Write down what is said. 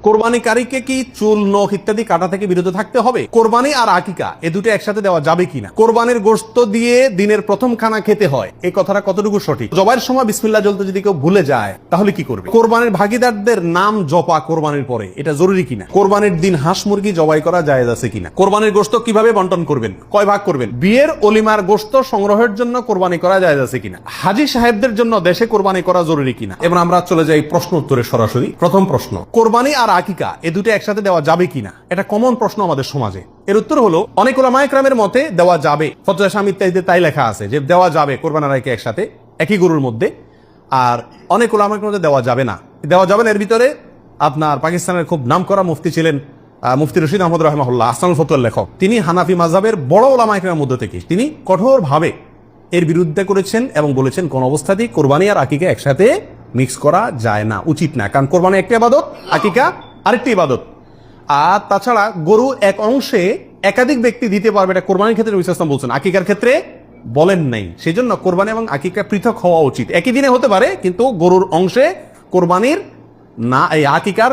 কোরবানিকারীকে কি চুল, নখ ইত্যাদি কাটা থেকে বিরত থাকতে হবে? কোরবানি আর আকিকা এ দুটো একসাথে দেওয়া যাবে কিনা? কোরবানির গোশত দিয়ে দিনের প্রথম খানা খেতে হয়, এই কথাটা কতটুকু সঠিক? জবাইয়ের সময় বিসমিল্লাহ বলতে যদি কেউ ভুলে যায় তাহলে কি করবে? কোরবানির ভাগীদারদের নাম জপা কোরবানির পরে এটা জরুরি কিনা? কোরবানির দিন হাঁস মুরগি জবাই করা জায়েজ আছে কিনা? কোরবানির গোশত কিভাবে বন্টন করবেন, কয় ভাগ করবেন? বিয়ের অলিমার গোশত সংগ্রহের জন্য কোরবানি করা জায়েজ আছে কিনা? হাজী সাহেবদের জন্য দেশে কোরবানি করা জরুরি কিনা? এবার আমরা চলে যাই প্রশ্ন উত্তরে সরাসরি। প্রথম প্রশ্ন, কোরবানি আর আকিকা এ দুটো একসাথে দেওয়া যাবে কিনা? এটা কমন প্রশ্ন আমাদের সমাজে। এর উত্তর হলো অনেক উলামায়ে কেরামের মতে দেওয়া যাবে। ফতোয়া শামী ইত্যাদিতে তাই লেখা আছে যে দেওয়া যাবে কোরবানি আর আকিকা একসাথে একই গরুর মধ্যে। আর অনেক উলামায়ে কেরামের মধ্যে দেওয়া যাবে না। দেওয়া যাবে না এর ভিতরে আপনার পাকিস্তানের খুব নামকরা মুফতি ছিলেন মুফতি রশিদ আহমদ রাহিমাহুল্লাহ, আসনানুল ফতোয়ার লেখক। তিনি হানাফি মাযহাবের বড় উলামায়ে কেরামের মধ্যে থেকে তিনি কঠোরভাবে এর বিরুদ্ধে করেছেন এবং বলেছেন কোন অবস্থাতেই কোরবানি আর আকিকা একসাথে মিক্স করা যায় না, উচিত না। কারণ কোরবানি একটা ইবাদত, আকিকা আরেকটি ইবাদত। আর তাছাড়া গরু এক অংশে একাধিক ব্যক্তি দিতে পারবে, এটা কোরবানির ক্ষেত্রে নবী সাল্লাল্লাহু আলাইহি ওয়াসাল্লাম বলছেন, আকিকার ক্ষেত্রে বলেন নাই। সেই জন্য কোরবানি এবং আকিকা পৃথক হওয়া উচিত। একই দিনে হতে পারে কিন্তু গরুর অংশে কোরবানির না, এই আকিকার